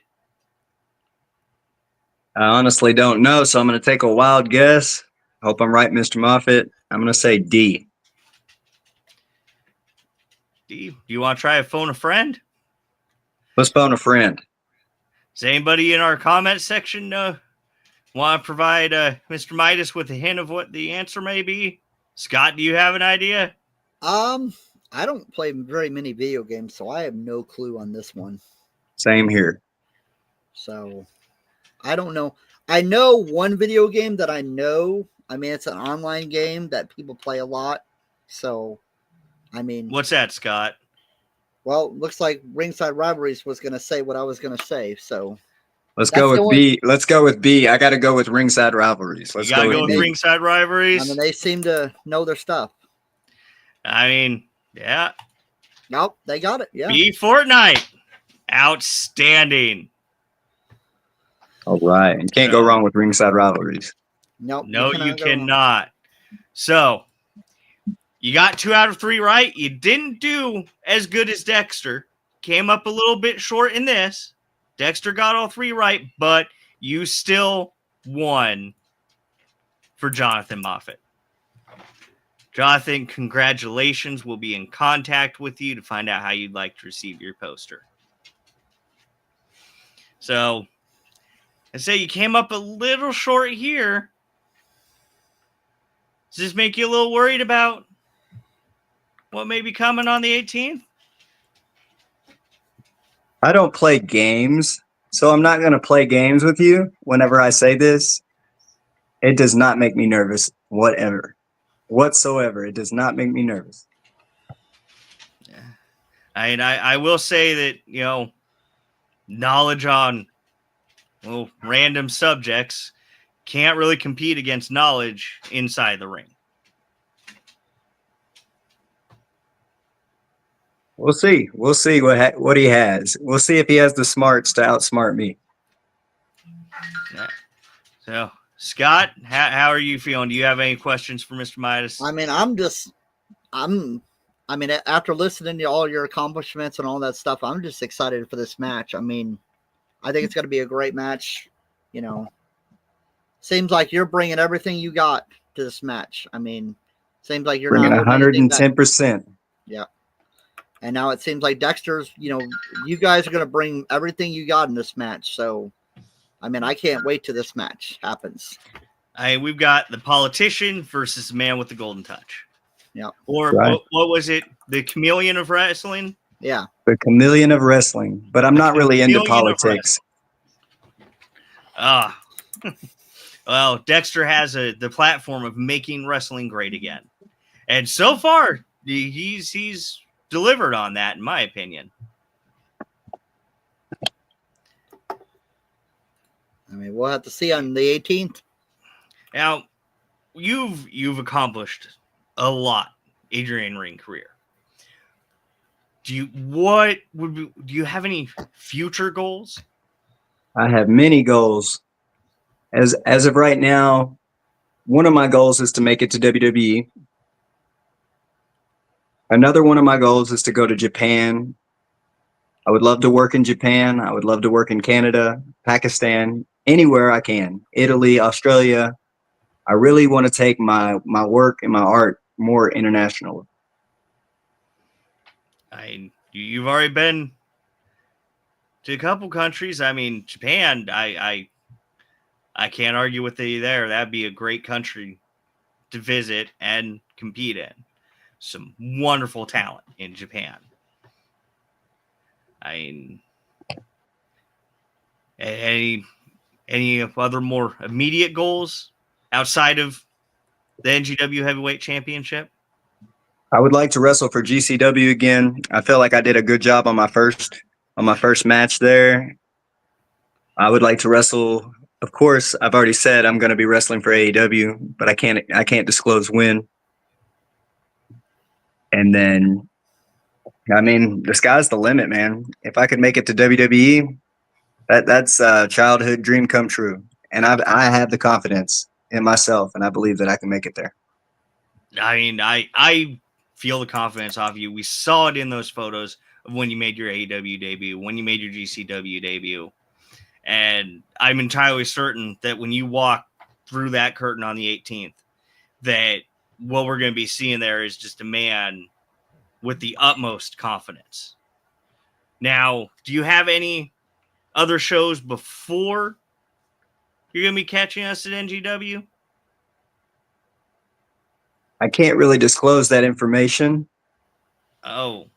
I honestly don't know, so I'm going to take a wild guess. Hope I'm right, Mr. Moffat. I'm going to say D. D, do you want to try a phone a friend? Let's phone a friend. Does anybody in our comment section want to provide Mr. Midas with a hint of what the answer may be? Scott, do you have an idea? I don't play very many video games, so I have no clue on this one. Same here. So I don't know. I know one video game that I know. I mean, it's an online game that people play a lot. So, I mean, What's that, Scott? well, looks like Ringside Rivalries was going to say what I was going to say. So Let's That's go the with one- B. Let's go with B. I got to go with Ringside Rivalries. Let's You gotta go go with with B. Ringside Rivalries. I mean, they seem to know their stuff. I mean, yeah. Nope, they got it. Yeah. B, Fortnite. Outstanding. All right. And can't go wrong with Ringside Rivalries. Nope. No, you go wrong. cannot. So, you got 2 out of 3 right. You didn't do as good as Dexter. Came up a little bit short in this. Dexter got all 3 right, but you still won for Jonathan Moffat. Jonathan, congratulations. We'll be in contact with you to find out how you'd like to receive your poster. So, I say you came up a little short here. Does this make you a little worried about what may be coming on the 18th? I don't play games, so I'm not going to play games with you whenever I say this. It does not make me nervous, whatsoever. It does not make me nervous. I will say that, you know, knowledge on random subjects can't really compete against knowledge inside the ring. We'll see. We'll see what he has. We'll see if he has the smarts to outsmart me. Yeah. So, Scott, how are you feeling? Do you have any questions for Mr. Midas? I mean, after listening to all your accomplishments and all that stuff, I'm just excited for this match. I mean, I think it's going to be a great match. You know, seems like you're bringing everything you got to this match. I mean, seems like you're Bringing not holding anything back. 110%. Yeah. And now it seems like Dexter's, you know, you guys are going to bring everything you got in this match. So, I mean, I can't wait till this match happens. We've got the politician versus the man with the golden touch. Yeah. Or Right. what was it? The chameleon of wrestling? Yeah. The chameleon of wrestling. But I'm not really into chameleon of politics. Well, Dexter has the platform of making wrestling great again. And so far, he's delivered on that, in my opinion. I mean, we'll have to see on the 18th. Now, you've accomplished a lot in your in-ring career. Do you have any future goals? I have many goals. As of right now, one of my goals is to make it to WWE. Another one of my goals is to go to Japan. I would love to work in Japan. I would love to work in Canada, Pakistan, anywhere I can. Italy, Australia. I really want to take my work and my art more international. You've already been to a couple countries. I mean, Japan, I can't argue with you there. That'd be a great country to visit and compete in. Some wonderful talent in Japan. I mean, any other more immediate goals outside of the NGW Heavyweight Championship? I would like to wrestle for GCW again. I feel like I did a good job on my first match there. I would like to wrestle. Of course, I've already said I'm going to be wrestling for AEW, but I can't disclose when. And then, I mean, the sky's the limit, man. If I could make it to WWE, that's a childhood dream come true. And I have the confidence in myself, and I believe that I can make it there. I mean, I feel the confidence off you. We saw it in those photos of when you made your AEW debut, when you made your GCW debut. And I'm entirely certain that when you walk through that curtain on the 18th, that what we're going to be seeing there is just a man with the utmost confidence. Now, do you have any other shows before you're going to be catching us at NGW? I can't really disclose that information. Oh.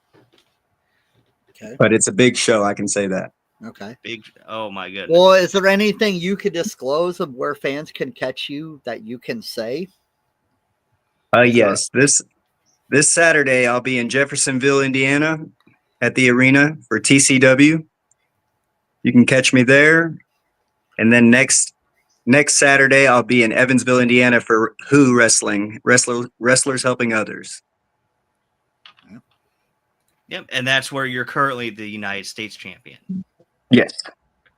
Okay. But it's a big show, I can say that. Okay. Big. Oh, my goodness. Well, is there anything you could disclose of where fans can catch you that you can say? Yes. This Saturday, I'll be in Jeffersonville, Indiana at the arena for TCW. You can catch me there. And then next Saturday, I'll be in Evansville, Indiana for Who Wrestling, Wrestlers Helping Others. Yep. And that's where you're currently the United States champion. Yes.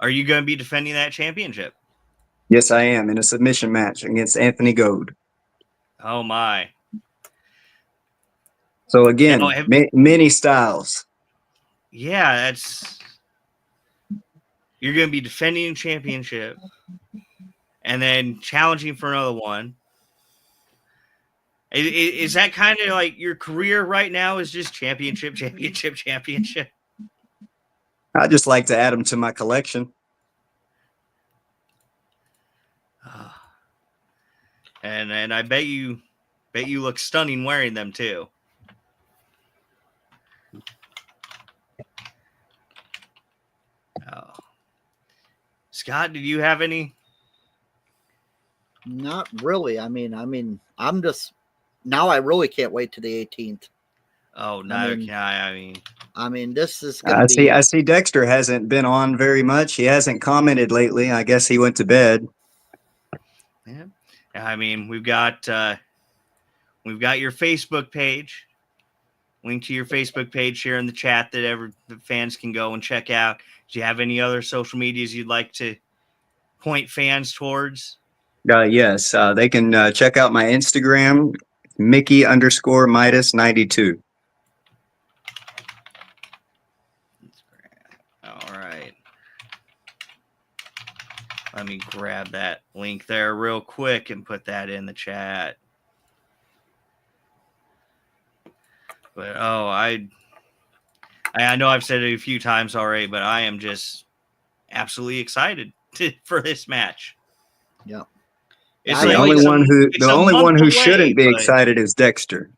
Are you going to be defending that championship? Yes, I am, in a submission match against Anthony Goad. Oh, my. So, again, many styles. Yeah, you're going to be defending a championship and then challenging for another one. Is that kind of like your career right now is just championship? I just like to add them to my collection. And I bet you look stunning wearing them too. Oh. Scott, did you have any? Not really. I mean, I'm just now. I really can't wait to the 18th. Oh, neither can I. I mean, this is gonna be. I see Dexter hasn't been on very much. He hasn't commented lately. I guess he went to bed. Yeah. I mean, we've got your Facebook page. Link to your Facebook page here in the chat that the fans can go and check out. Do you have any other social medias you'd like to point fans towards? Yes, they can check out my Instagram, Mickey_Midas92. All right. Let me grab that link there real quick and put that in the chat. But I know I've said it a few times already, but I am just absolutely excited for this match. Yeah. It's the only one who shouldn't be excited is Dexter.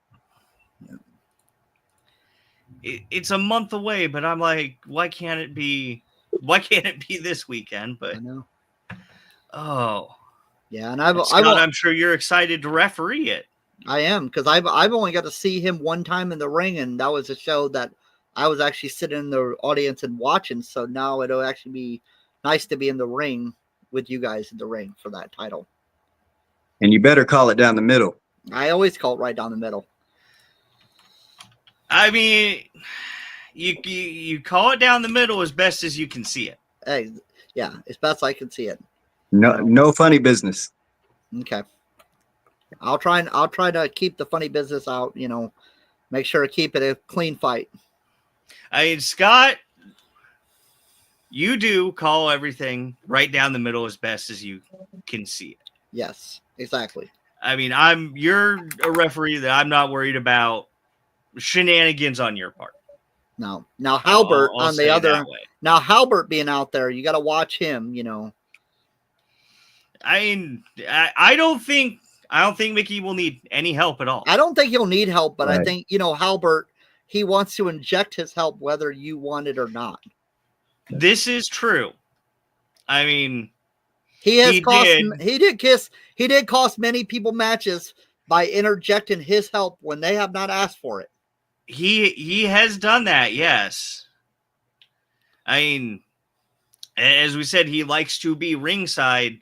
It's a month away, but I'm like, why can't it be this weekend? But I know. Oh. Yeah, and I'm sure you're excited to referee it. I am, because I've only got to see him one time in the ring, and that was a show that I was actually sitting in the audience and watching. So now it'll actually be nice to be in the ring with you guys in the ring for that title. And you better call it down the middle. I always call it right down the middle. I mean, you call it down the middle as best as you can see it. Hey, yeah, as best I can see it. No funny business. Okay. I'll try to keep the funny business out, make sure to keep it a clean fight. I mean, Scott, you do call everything right down the middle as best as you can see it. Yes, exactly. I mean, you're a referee that I'm not worried about shenanigans on your part. No. Now Halbert I'll on the other. way. Now Halbert being out there, you got to watch him. I mean, I don't think Mickey will need any help at all. I don't think he'll need help, but right. I think Halbert, he wants to inject his help whether you want it or not. This is true. I mean, he did cost many people matches by interjecting his help when they have not asked for it. He has done that, yes. I mean, as we said, he likes to be ringside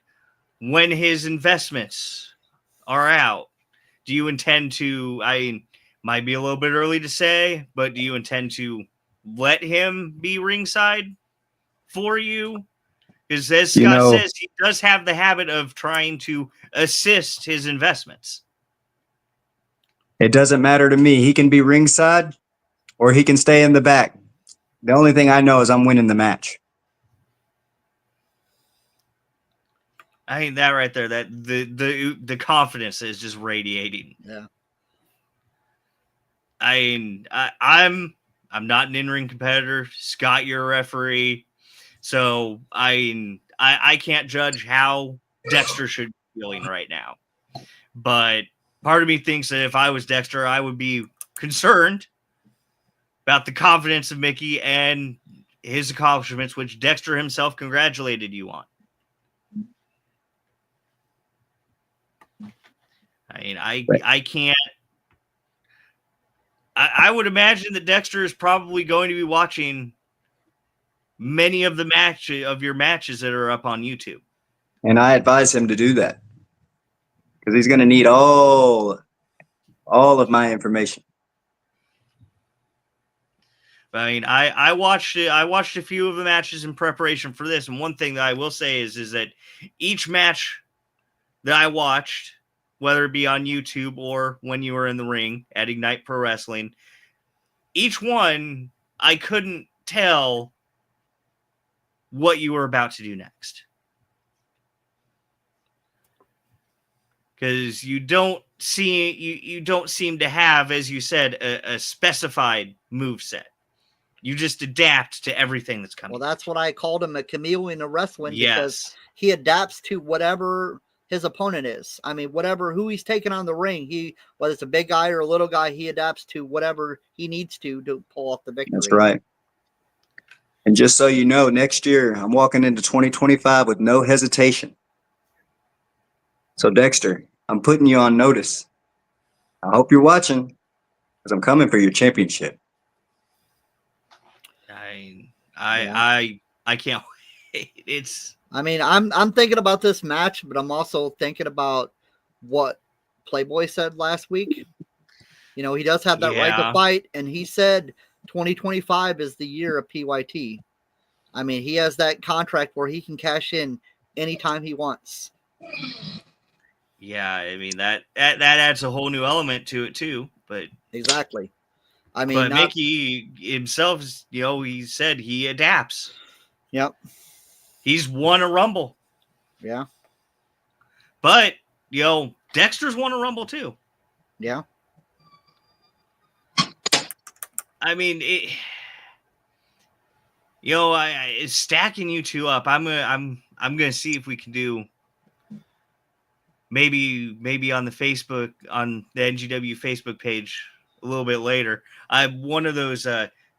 when his investments are out. Do you intend to, might be a little bit early to say, but do you intend to let him be ringside for you? Because as Scott says, he does have the habit of trying to assist his investments. It doesn't matter to me. He can be ringside or he can stay in the back. The only thing I know is I'm winning the match. I mean, that right there, that the confidence is just radiating. Yeah. I'm not an in-ring competitor. Scott, you're a referee. So I can't judge how Dexter should be feeling right now. But part of me thinks that if I was Dexter, I would be concerned about the confidence of Mickey and his accomplishments, which Dexter himself congratulated you on. I mean, I can't. I would imagine that Dexter is probably going to be watching many of your matches that are up on YouTube. And I advise him to do that because he's going to need all of my information. I mean, I watched it. I watched a few of the matches in preparation for this, and one thing that I will say is that each match that I watched, whether it be on YouTube or when you were in the ring at Ignite Pro Wrestling, each one I couldn't tell what you were about to do next. Because you don't seem to have, as you said, a specified move set. You just adapt to everything that's coming. Well, that's what I called him, a chameleon of wrestling, yes. Because he adapts to whatever his opponent is. I mean, who he's taking on the ring, whether it's a big guy or a little guy, he adapts to whatever he needs to pull off the victory. That's right. And just so you know, next year I'm walking into 2025 with no hesitation. So Dexter, I'm putting you on notice. I hope you're watching because I'm coming for your championship. I can't wait. I mean, I'm thinking about this match, but I'm also thinking about what Playboy said last week. You know, he does have that right to fight, and he said 2025 is the year of PYT. I mean, he has that contract where he can cash in anytime he wants. Yeah, I mean that adds a whole new element to it too. But exactly. I mean, Mickey himself, he said he adapts. Yep. He's won a Rumble. Yeah. But, Dexter's won a Rumble too. Yeah. I mean, it's stacking you two up. I'm gonna see if we can do maybe on the Facebook, on the NGW Facebook page a little bit later. One of those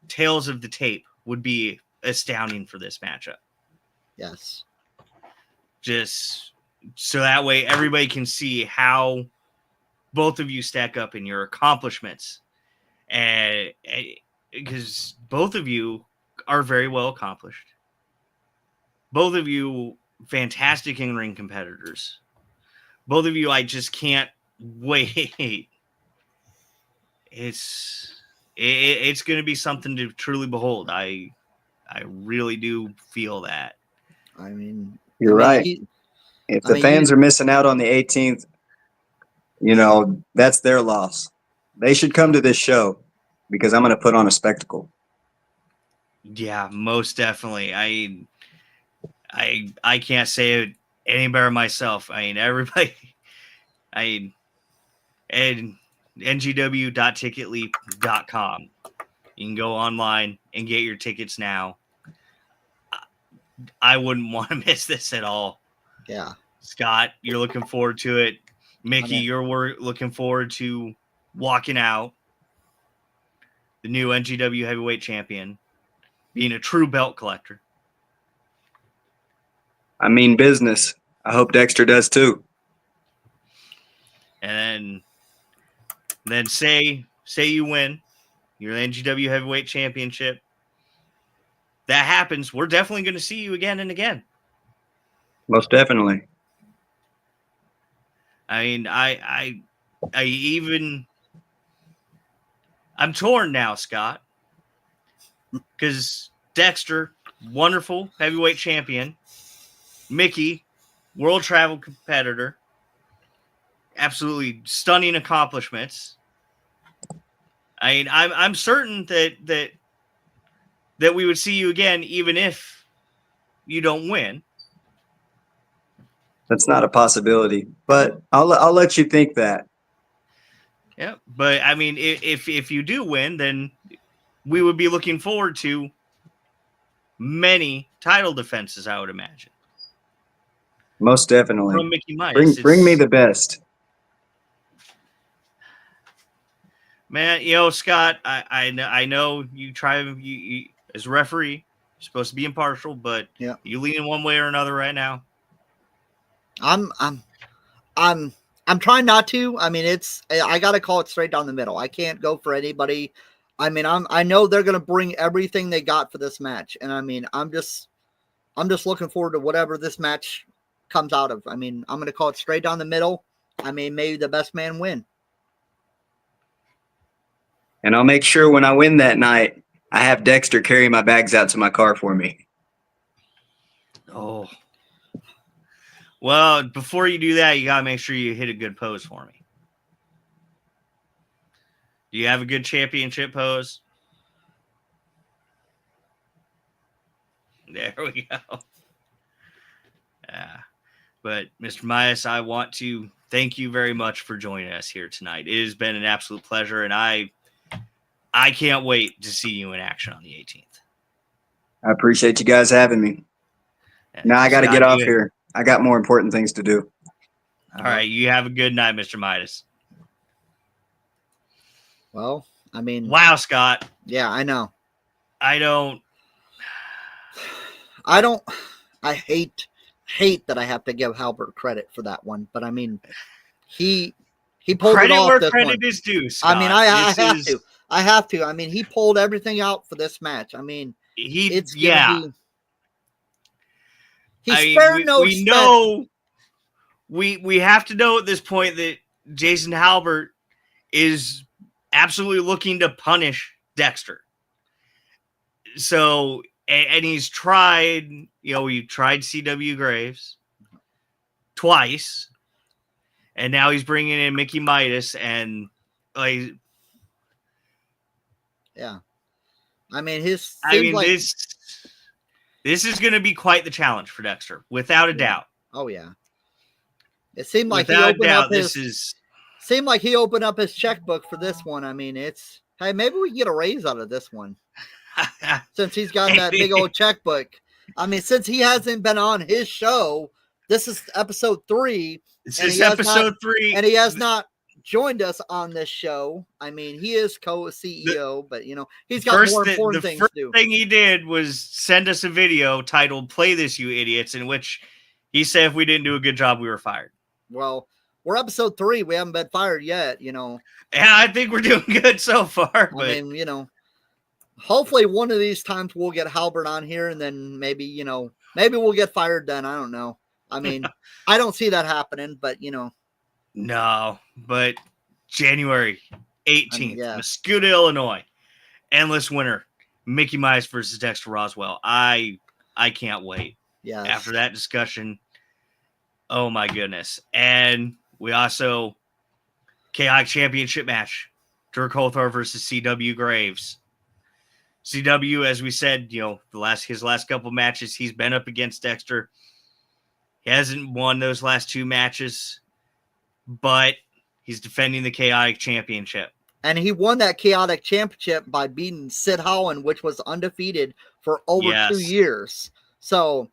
tales of the tape would be astounding for this matchup. Yes. Just so that way everybody can see how both of you stack up in your accomplishments. And because both of you are very well accomplished. Both of you fantastic in-ring competitors. Both of you, I just can't wait. It's going to be something to truly behold. I really do feel that. I mean, you're right. If the fans are missing out on the 18th, that's their loss. They should come to this show because I'm going to put on a spectacle. Yeah, most definitely. I can't say it any better myself. I mean, everybody. And ngw.ticketleap.com. You can go online and get your tickets now. I wouldn't want to miss this at all. Yeah. Scott, you're looking forward to it. Mickey, you're looking forward to walking out the new NGW heavyweight champion, being a true belt collector. I mean business. I hope Dexter does too. And then Then say you win, you're the NGW Heavyweight Championship. That happens. We're definitely going to see you again and again. Most definitely. I mean, I'm torn now, Scott, because Dexter, wonderful heavyweight champion, Mickey, world travel competitor, absolutely stunning accomplishments. I mean, I'm certain that we would see you again, even if you don't win. That's not a possibility, but I'll let you think that. Yeah, but I mean, if you do win, then we would be looking forward to many title defenses, I would imagine. Most definitely. From Mickey Midas. Bring me the best. Man, Scott, I know you try you as a referee, you're supposed to be impartial, but yeah, you leaning one way or another right now. I'm trying not to. I mean, I got to call it straight down the middle. I can't go for anybody. I mean, I know they're going to bring everything they got for this match. And I mean, I'm just looking forward to whatever this match comes out of. I mean, I'm going to call it straight down the middle. I mean, maybe the best man win. And I'll make sure when I win that night, I have Dexter carry my bags out to my car for me. Oh. Well, before you do that, you got to make sure you hit a good pose for me. Do you have a good championship pose? There we go. Yeah. But, Mr. Midas, I want to thank you very much for joining us here tonight. It has been an absolute pleasure, and I can't wait to see you in action on the 18th. I appreciate you guys having me. Now I got to get off here. I got more important things to do. All right. You have a good night, Mr. Midas. Well, I mean. Wow, Scott. Yeah, I know. I hate that I have to give Halbert credit for that one, but I mean, he pulled credit it off. Where this credit one. is due, Scott. I mean, I have to. I mean, he pulled everything out for this match. I mean, it's gonna be. We know. We have to know at this point that Jason Halbert is absolutely looking to punish Dexter. So, and he's tried. He tried CW Graves twice, and now he's bringing in Mickey Midas, and like, yeah. I mean, this is going to be quite the challenge for Dexter, without a doubt. Oh yeah. It seemed like seemed like he opened up his checkbook for this one. I mean, hey, maybe we can get a raise out of this one. Since he's got that big old checkbook. I mean, since he hasn't been on his show, this is episode 3. This is episode 3. And he has not joined us on this show. I mean, he is co-CEO, but he's got more important things to do. The first thing he did was send us a video titled "Play This, You Idiots," in which he said if we didn't do a good job, we were fired. Well, we're episode 3. We haven't been fired yet, Yeah, I think we're doing good so far. But I mean, hopefully one of these times we'll get Halbert on here, and then maybe we'll get fired then. I don't know. I mean, I don't see that happening, but No, but January 18th, Muscuda, Illinois, endless winter, Mickey Midas versus Dexter Roswell. I can't wait. Yeah. After that discussion, oh my goodness. And we also chaotic championship match, Dirk Holthar versus CW Graves. CW, as we said, his last couple matches, he's been up against Dexter. He hasn't won those last 2 matches, but he's defending the chaotic championship. And he won that chaotic championship by beating Sid Holland, which was undefeated for over 2 years. So,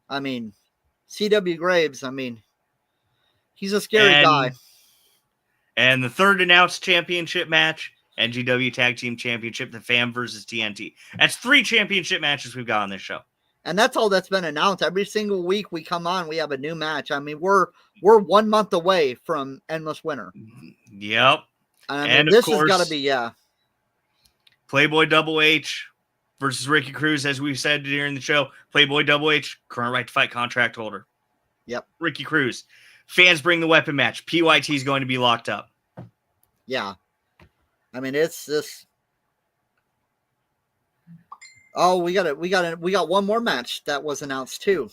I mean, CW Graves, I mean, he's a scary guy. And the third announced championship match, NGW Tag Team Championship, the FAM versus TNT. That's 3 championship matches we've got on this show. And that's all that's been announced. Every single week we come on, we have a new match. I mean, we're 1 month away from Endless Winter. Yep. I mean, And of this has got course, to be, yeah. Playboy Double H versus Ricky Cruz, as we've said during the show. Playboy Double H, current right to fight contract holder. Yep. Ricky Cruz. Fans bring the weapon match. PYT is going to be locked up. Yeah. I mean, it's this. Oh, we got one more match that was announced too.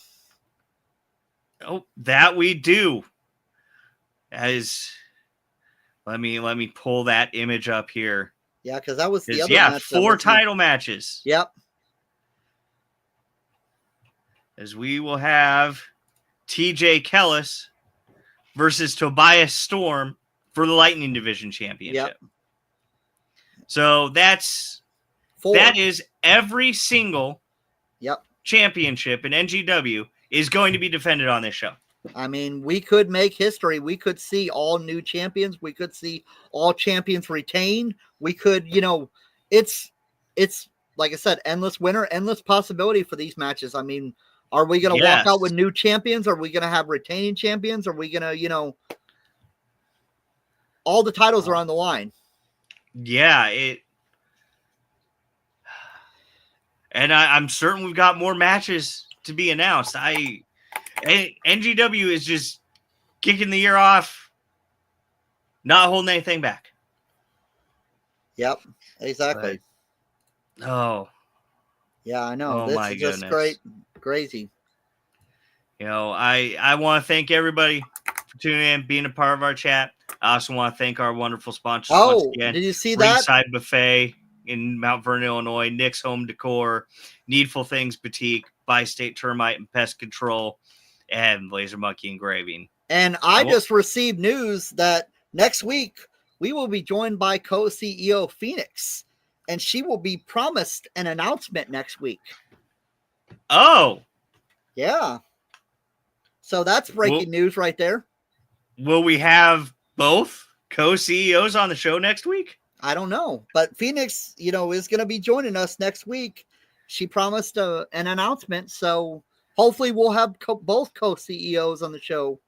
Oh, that we do. As let me pull that image up here. Yeah, because that was the other match. 4 title matches. Yep. As we will have TJ Kellis versus Tobias Storm for the Lightning Division Championship. Yep. So that is every single championship in NGW is going to be defended on this show. I mean, we could make history. We could see all new champions. We could see all champions retain. We could, it's like I said, endless winner, endless possibility for these matches. I mean, are we going to walk out with new champions? Are we going to have retaining champions? Are we going to, all the titles are on the line. Yeah, I'm certain we've got more matches to be announced. NGW is just kicking the year off, not holding anything back. Yep, exactly. Oh, yeah, I know. This my is just goodness. crazy. I want to thank everybody for tuning in, being a part of our chat. I also want to thank our wonderful sponsors once again. Did you see that? Ringside Buffet in Mount Vernon, Illinois, Nick's Home Decor, Needful Things Boutique, Bi-State Termite and Pest Control, and Laser Monkey Engraving. And I just received news that next week we will be joined by co-CEO Phoenix, and she will be promised an announcement next week. Oh. Yeah. So that's breaking news right there. Will we have both co-CEOs on the show next week? I don't know, but Phoenix, is going to be joining us next week. She promised an announcement, so hopefully we'll have both co-CEOs on the show,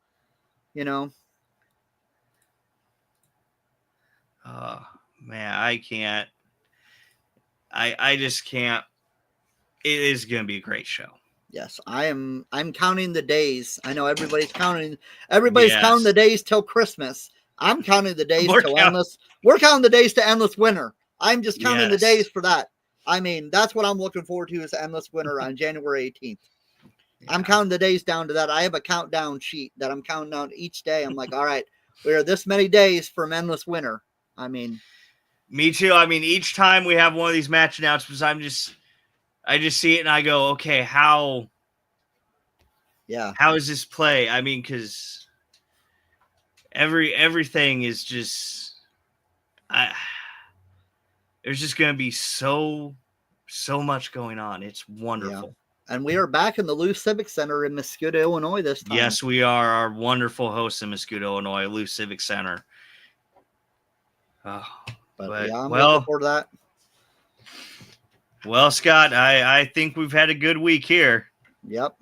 Oh, man, I can't. I just can't. It is going to be a great show. Yes, I'm counting the days. I know everybody's counting the days till Christmas. I'm counting the days till endless. We're counting the days to endless winter. I'm just counting the days for that. I mean, that's what I'm looking forward to is endless winter on January 18th. Yeah. I'm counting the days down to that. I have a countdown sheet that I'm counting down each day. I'm like, all right, we are this many days from endless winter. I mean, me too. I mean, each time we have one of these match announcements, I just see it and I go, okay, how is this play? I mean, because everything is just, there's just going to be so much going on. It's wonderful. Yeah. And we are back in the Lou Civic Center in Muscoda, Illinois this time. Yes, we are. Our wonderful hosts in Muscoda, Illinois, Lou Civic Center. Oh, but yeah, I'm looking forward to that. Well, Scott, I think we've had a good week here. Yep.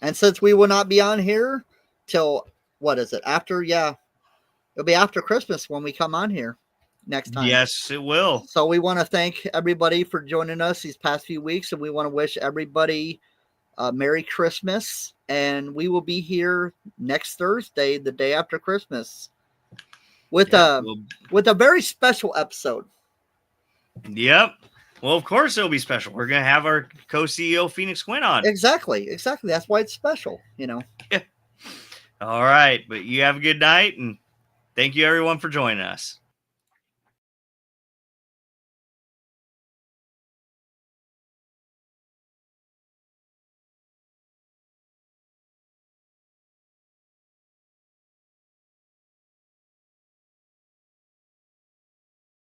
And since we will not be on here till, what is it? It'll be after Christmas when we come on here next time. Yes, it will. So we want to thank everybody for joining us these past few weeks, and we want to wish everybody a Merry Christmas. And we will be here next Thursday, the day after Christmas, with a very special episode. Yep. Well, of course it'll be special. We're going to have our co-CEO Phoenix Quinn on. Exactly. That's why it's special, Yeah. All right. But you have a good night, and thank you, everyone, for joining us.